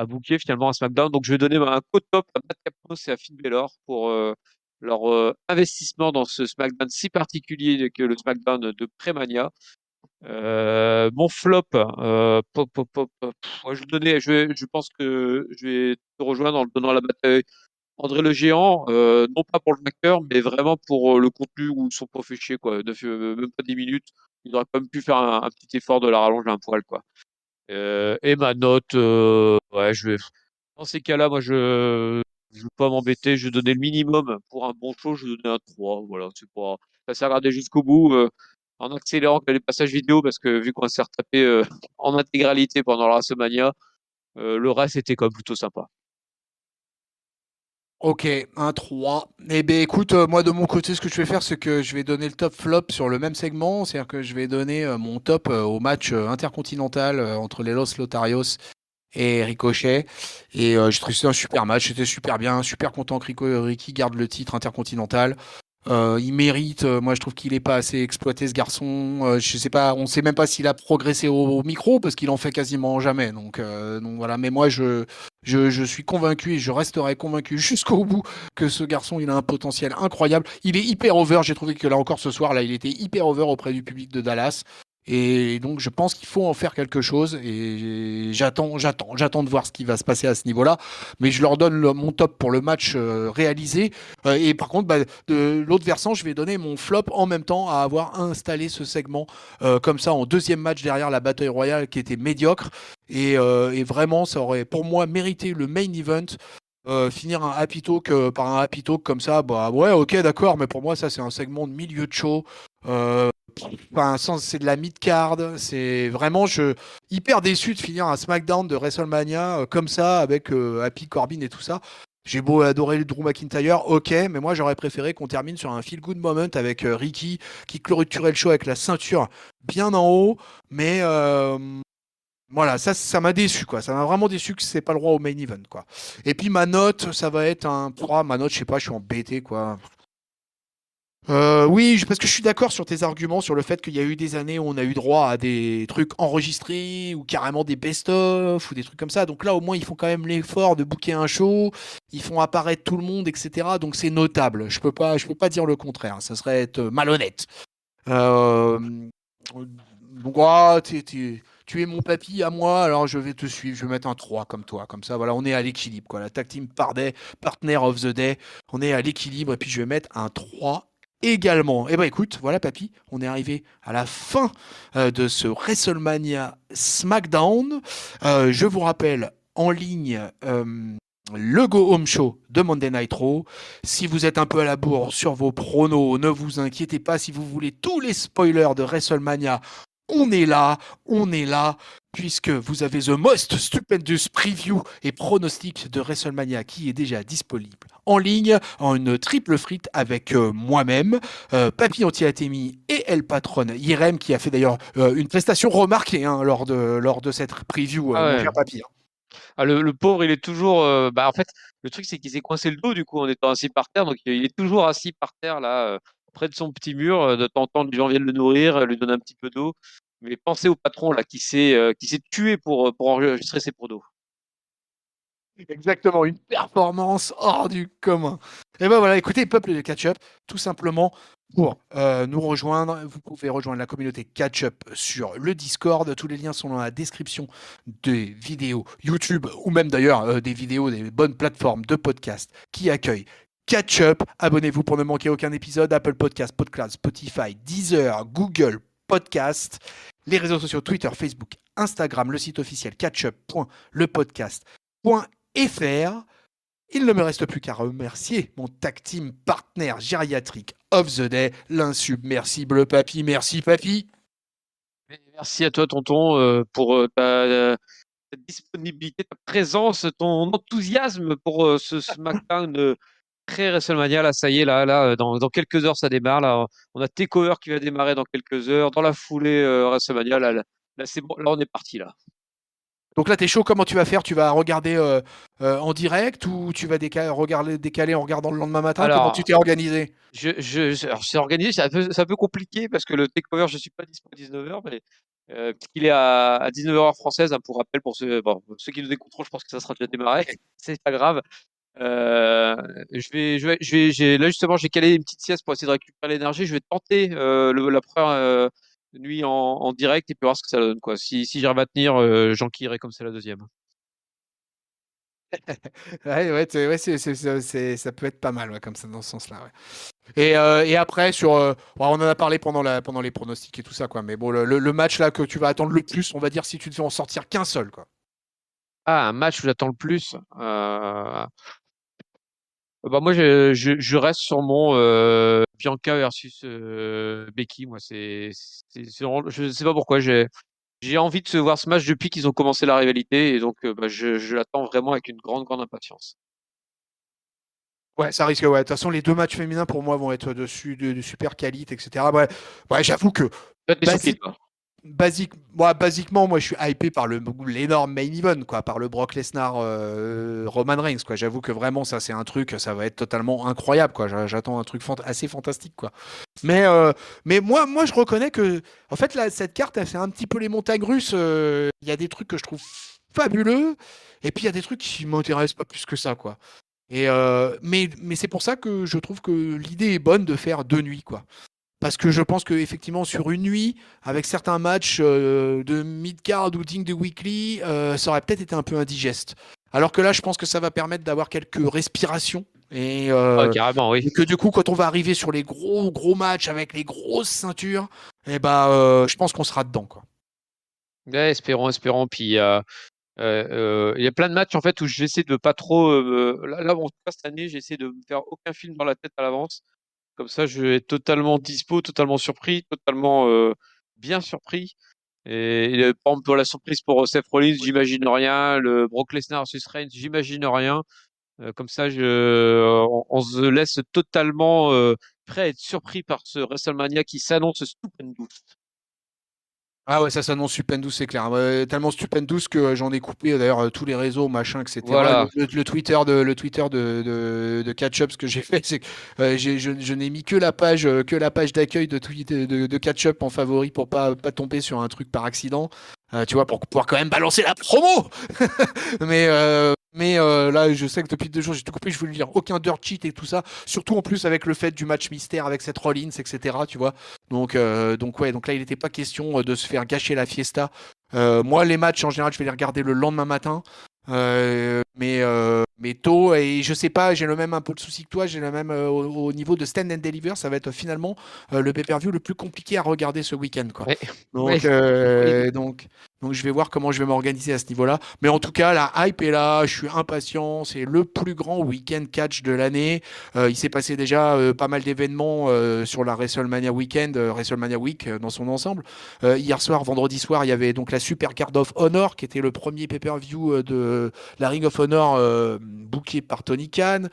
booker finalement à SmackDown. Donc, je vais donner un co-top à Matt Capos et à Finn Balor pour leur investissement dans ce SmackDown si particulier que le SmackDown de Pré-Mania. Mon flop, moi, je pense que je vais te rejoindre en le donnant la bataille André le Géant, non pas pour le vainqueur, mais vraiment pour le contenu où ils sont pas fait chier, quoi. Même pas 10 minutes. Ils auraient quand même pu faire un petit effort de la rallonger un poil, quoi. Et ma note, ouais, dans ces cas-là, moi, je veux pas m'embêter, je vais donner le minimum pour un bon show, je vais donner un 3. Voilà, c'est pas, ça s'est regardé jusqu'au bout, en accélérant les passages vidéo parce que vu qu'on s'est retapé en intégralité pendant la WrestleMania, le reste était quand même plutôt sympa. Ok, un 3. Eh bien, écoute, moi de mon côté, ce que je vais faire, c'est que je vais donner le top flop sur le même segment. C'est-à-dire que je vais donner mon top au match intercontinental entre les Los Lotarios et Ricochet. Et je trouve que c'était un super match. C'était super bien. Super content que Ricky garde le titre intercontinental. Il mérite. Moi, je trouve qu'il n'est pas assez exploité, ce garçon. Je sais pas. On sait même pas s'il a progressé au micro parce qu'il en fait quasiment jamais. Donc voilà. Mais moi, je suis convaincu et je resterai convaincu jusqu'au bout que ce garçon, il a un potentiel incroyable. Il est hyper over. J'ai trouvé que là encore ce soir, là, il était hyper over auprès du public de Dallas. Et donc, je pense qu'il faut en faire quelque chose. Et j'attends de voir ce qui va se passer à ce niveau-là. Mais je leur donne mon top pour le match réalisé. Et par contre, bah, de l'autre versant, je vais donner mon flop en même temps à avoir installé ce segment comme ça en deuxième match derrière la bataille royale qui était médiocre. Et vraiment, ça aurait pour moi mérité le main event. Finir un happy talk par un happy talk comme ça, bah ouais, ok, d'accord, mais pour moi, ça c'est un segment de milieu de show. Euh, Enfin, c'est de la mid-card. C'est vraiment hyper déçu de finir un SmackDown de WrestleMania comme ça, avec Happy Corbin et tout ça. J'ai beau adorer le Drew McIntyre, ok, mais moi j'aurais préféré qu'on termine sur un feel-good moment avec Ricky qui clôturait le show avec la ceinture bien en haut. Mais voilà, ça m'a déçu, quoi. Ça m'a vraiment déçu que c'est pas le roi au main event, quoi. Et puis ma note, ça va être un 3. Ma note, je sais pas, je suis embêté, quoi. Oui, parce que je suis d'accord sur tes arguments sur le fait qu'il y a eu des années où on a eu droit à des trucs enregistrés ou carrément des best-of ou des trucs comme ça. Donc là, au moins, ils font quand même l'effort de booker un show, ils font apparaître tout le monde, etc. Donc c'est notable. Je peux pas dire le contraire. Ça serait être malhonnête. Euh, donc, tu es mon papy à moi, alors je vais te suivre. Je vais mettre un 3 comme toi. Comme ça, voilà, on est à l'équilibre, quoi. La tag team partner of the day. On est à l'équilibre et puis je vais mettre un 3 également. Et bah écoute, voilà papy, on est arrivé à la fin de ce WrestleMania SmackDown. Je vous rappelle en ligne le Go Home Show de Monday Night Raw. Si vous êtes un peu à la bourre sur vos pronos, ne vous inquiétez pas. Si vous voulez tous les spoilers de WrestleMania, on est là, puisque vous avez The Most Stupendous Preview et pronostic de WrestleMania qui est déjà disponible en ligne, en une triple frite avec moi-même, Papy Anti-Atemi et El Patron Irem, qui a fait d'ailleurs une prestation remarquée lors de cette preview, Ah mon ouais. cher Papy. Ah, le pauvre, il est toujours. Bah, en fait, le truc, c'est qu'il s'est coincé le dos, du coup, en étant assis par terre. Donc, il est toujours assis par terre, là, près de son petit mur. De temps en temps, les gens viennent le nourrir, lui donner un petit peu d'eau. Mais pensez au patron, là, qui s'est tué pour enregistrer ses pronos. Exactement, une performance hors du commun. Et ben voilà, écoutez, peuple de Catch-up, tout simplement pour nous rejoindre, vous pouvez rejoindre la communauté Catch-up sur le Discord. Tous les liens sont dans la description des vidéos YouTube ou même d'ailleurs des vidéos des bonnes plateformes de podcast qui accueillent Catch-up. Abonnez-vous pour ne manquer aucun épisode. Apple Podcast, Podcast, Spotify, Deezer, Google Podcast, les réseaux sociaux Twitter, Facebook, Instagram, le site officiel catchup.lepodcast.fr. Il ne me reste plus qu'à remercier mon tag team partner gériatrique of the day, l'insubmersible Papy. Merci Papy. Merci à toi, tonton, pour ta disponibilité, ta présence, ton enthousiasme pour ce SmackDown pré-WrestleMania. Là, ça y est, là, dans quelques heures, ça démarre. Là, on a Takeover qui va démarrer dans quelques heures. Dans la foulée, WrestleMania, là, c'est bon, là, on est parti, là. Donc là, t'es chaud, comment tu vas faire? Tu vas regarder en direct ou tu vas décaler en regardant le lendemain matin? Comment tu Alors, t'es organisé? alors, c'est organisé, c'est un peu compliqué parce que le Takeover, je suis pas dispo à 19h, mais puisqu'il est à 19h heure française, hein, pour rappel, pour ceux, bon, ceux qui nous écouteront, je pense que ça sera déjà démarré. C'est pas grave. Euh, là justement, j'ai calé une petite sieste pour essayer de récupérer l'énergie. Je vais tenter la première nuit en direct et puis voir ce que ça donne, quoi. Si j'arrive à tenir, j'enquillerai comme c'est la deuxième. Ouais, ouais, ça peut être pas mal ouais, comme ça dans ce sens-là. Ouais. Et après, on en a parlé pendant les pronostics et tout ça, quoi. Mais bon, le match là que tu vas attendre le plus, on va dire si tu devais en sortir qu'un seul, quoi. Ah, un match où j'attends le plus. Bah moi, je reste sur mon Bianca versus Becky. Moi, je sais pas pourquoi. J'ai envie de se voir ce match depuis qu'ils ont commencé la rivalité et donc bah, je l'attends vraiment avec une grande, grande impatience. Ouais, ça risque. Ouais, de toute façon, les deux matchs féminins pour moi vont être dessus de super qualité, etc. Ouais, ouais, j'avoue que Peut-être t'es surpris, basique, toi. basiquement, moi, je suis hypé par l'énorme main event, quoi, par le Brock Lesnar Roman Reigns, quoi. J'avoue que vraiment, ça, c'est un truc, ça va être totalement incroyable, quoi. J'attends un truc assez fantastique, quoi. Mais, euh, mais moi, je reconnais que, en fait, là, cette carte, elle fait un petit peu les montagnes russes. Il y a des trucs que je trouve fabuleux, et puis il y a des trucs qui m'intéressent pas plus que ça, quoi. Mais c'est pour ça que je trouve que l'idée est bonne de faire deux nuits, quoi. Parce que je pense qu'effectivement, sur une nuit, avec certains matchs de mid-card ou digne de weekly, ça aurait peut-être été un peu indigeste. Alors que là, je pense que ça va permettre d'avoir quelques respirations. Ah, carrément, oui. Et que du coup, quand on va arriver sur les gros, gros matchs avec les grosses ceintures, je pense qu'on sera dedans, quoi. Ouais, espérons, espérons. Puis il y a plein de matchs en fait où j'essaie de pas trop. Là, en tout cas, cette année, j'essaie de me faire aucun film dans la tête à l'avance. Comme ça, je vais être totalement dispo, totalement surpris, totalement bien surpris. Par exemple, pour la surprise pour Seth Rollins, j'imagine rien. Le Brock Lesnar versus Reigns, j'imagine rien. Comme ça, on se laisse totalement prêt à être surpris par ce WrestleMania qui s'annonce stupendous. Ah ouais, ça s'annonce stupendous, c'est clair. Ouais, tellement stupendous que j'en ai coupé d'ailleurs tous les réseaux, machin, etc. Voilà. Le Twitter de Catch-Up, ce que j'ai fait, c'est que je n'ai mis que la page d'accueil de Catch-Up en favori pour pas tomber sur un truc par accident. Tu vois, pour pouvoir quand même balancer la promo. Là, je sais que depuis 2 jours, j'ai tout coupé. Je voulais dire aucun dirt cheat et tout ça. Surtout en plus avec le fait du match mystère avec cette Rollins, etc. Tu vois. Donc là, il n'était pas question de se faire gâcher la fiesta. Moi, les matchs, en général, je vais les regarder le lendemain matin. Mais tôt, et je sais pas, j'ai le même un peu de souci que toi, j'ai le même au niveau de Stand and Deliver, ça va être finalement le pay-per-view le plus compliqué à regarder ce week-end, quoi. Ouais. Donc, Ouais. Oui. euh, donc, donc je vais voir comment je vais m'organiser à ce niveau-là. Mais en tout cas, la hype est là, je suis impatient, c'est le plus grand week-end catch de l'année. Il s'est passé déjà pas mal d'événements sur la WrestleMania Weekend, WrestleMania Week dans son ensemble. Hier soir, vendredi soir, il y avait donc la Super Card of Honor, qui était le premier pay-per-view de la Ring of Honor booké par Tony Khan.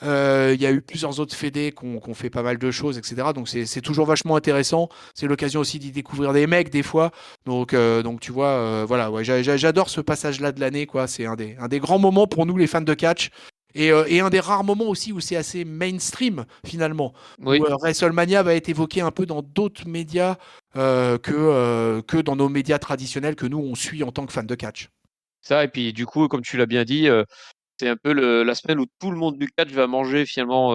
Il y a eu plusieurs autres fédés qui ont fait pas mal de choses, etc. Donc c'est toujours vachement intéressant. C'est l'occasion aussi d'y découvrir des mecs des fois. Donc tu vois, voilà, ouais, j'adore ce passage-là de l'année, quoi. C'est un des grands moments pour nous, les fans de catch. Et un des rares moments aussi où c'est assez mainstream finalement, où Oui. WrestleMania va être évoqué un peu dans d'autres médias que dans nos médias traditionnels que nous on suit en tant que fans de catch. Ça, et puis du coup, comme tu l'as bien dit, c'est un peu la semaine où tout le monde du catch va manger finalement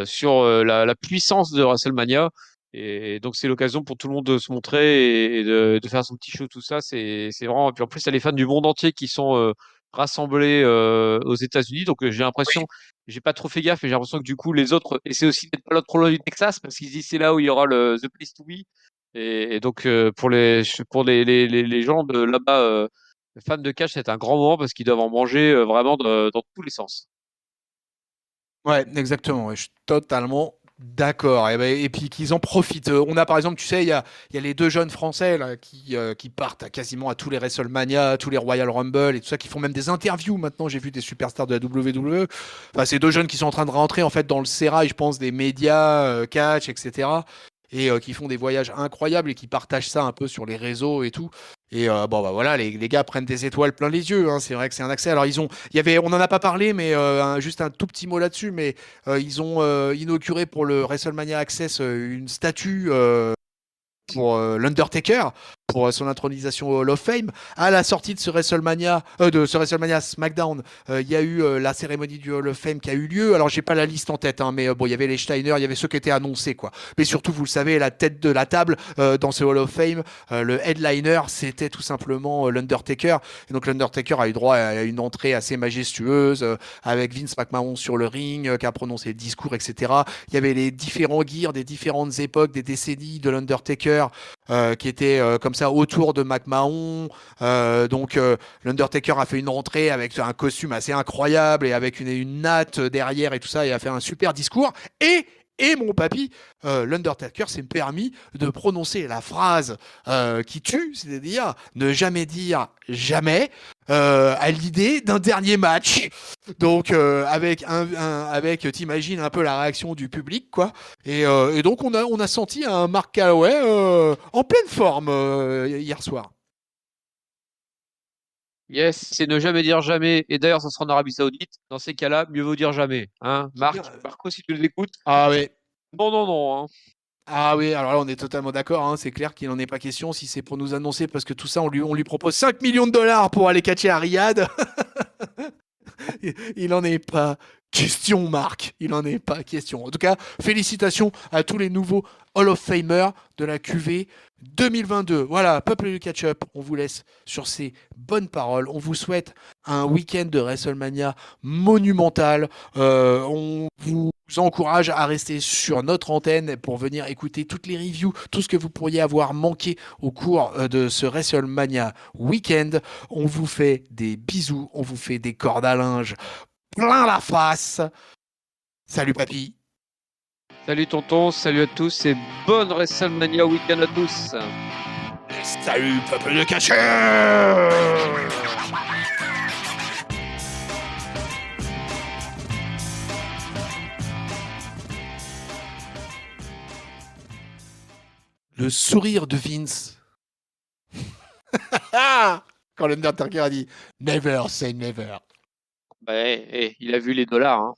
sur la puissance de WrestleMania. Et donc c'est l'occasion pour tout le monde de se montrer et de faire son petit show, tout ça. C'est vraiment. Et puis en plus, il y a les fans du monde entier qui sont rassemblés aux États-Unis. Donc j'ai l'impression, j'ai pas trop fait gaffe, et j'ai l'impression que du coup les autres, et c'est aussi peut-être pas l'autre trop loin du Texas parce qu'ils disent c'est là où il y aura le The Place to Be. Et donc pour les gens de là-bas. Fan de catch, c'est un grand moment parce qu'ils doivent en manger vraiment dans tous les sens. Ouais, exactement. Ouais, je suis totalement d'accord. Et puis qu'ils en profitent. On a par exemple, tu sais, il y a les deux jeunes Français là, qui partent quasiment à tous les WrestleMania, tous les Royal Rumble et tout ça, qui font même des interviews maintenant. J'ai vu des superstars de la WWE. Enfin, ces deux jeunes qui sont en train de rentrer en fait dans le sérail, je pense, des médias, catch, etc. Qui font des voyages incroyables et qui partagent ça un peu sur les réseaux et tout. Bon, bah voilà, les gars prennent des étoiles plein les yeux, hein. C'est vrai que c'est un accès. Alors, on n'en a pas parlé, mais juste un tout petit mot là-dessus. Mais ils ont inauguré pour le WrestleMania Access une statue pour l'Undertaker, pour son intronisation au Hall of Fame. À la sortie de ce WrestleMania SmackDown, il y a eu la cérémonie du Hall of Fame qui a eu lieu. Alors j'ai pas la liste en tête, hein, mais bon, il y avait les Steiner, il y avait ceux qui étaient annoncés, quoi. Mais surtout, vous le savez, la tête de la table dans ce Hall of Fame, le headliner, c'était tout simplement l'Undertaker. Et donc l'Undertaker a eu droit à une entrée assez majestueuse avec Vince McMahon sur le ring, qui a prononcé le discours, etc. Il y avait les différents gears des différentes époques, des décennies de l'Undertaker. qui était comme ça autour de McMahon. Donc l'Undertaker a fait une rentrée avec un costume assez incroyable et avec une natte derrière et tout ça, et a fait un super discours. Et mon papy, l'Undertaker s'est permis de prononcer la phrase qui tue, c'est-à-dire ne jamais dire jamais, à l'idée d'un dernier match. Donc avec t'imagines un peu la réaction du public, quoi. Et donc on a senti un Mark Calloway en pleine forme hier soir. Yes, c'est ne jamais dire jamais. Et d'ailleurs, ça sera en Arabie Saoudite. Dans ces cas-là, mieux vaut dire jamais. Hein, Bien. Marco, si tu nous écoutes. Ah oui. Non, non, non. Hein. Ah oui, alors là on est totalement d'accord, hein. C'est clair qu'il n'en est pas question si c'est pour nous annoncer, parce que tout ça on lui propose 5 millions de dollars pour aller catcher à Riyad. Il n'en est pas question, Marc. Il n'en est pas question. En tout cas, félicitations à tous les nouveaux Hall of Famers de la QV 2022. Voilà, peuple du catch-up, on vous laisse sur ces bonnes paroles. On vous souhaite un week-end de WrestleMania monumental. On vous encourage à rester sur notre antenne pour venir écouter toutes les reviews, tout ce que vous pourriez avoir manqué au cours de ce WrestleMania week-end. On vous fait des bisous, on vous fait des cordes à linge plein la face. Salut papy. Salut tonton, salut à tous et bonne WrestleMania week-end à tous. Salut peuple de catcheur. Le sourire de Vince. Quand l'Undertaker a dit Never say never. Il a vu les dollars. Hein.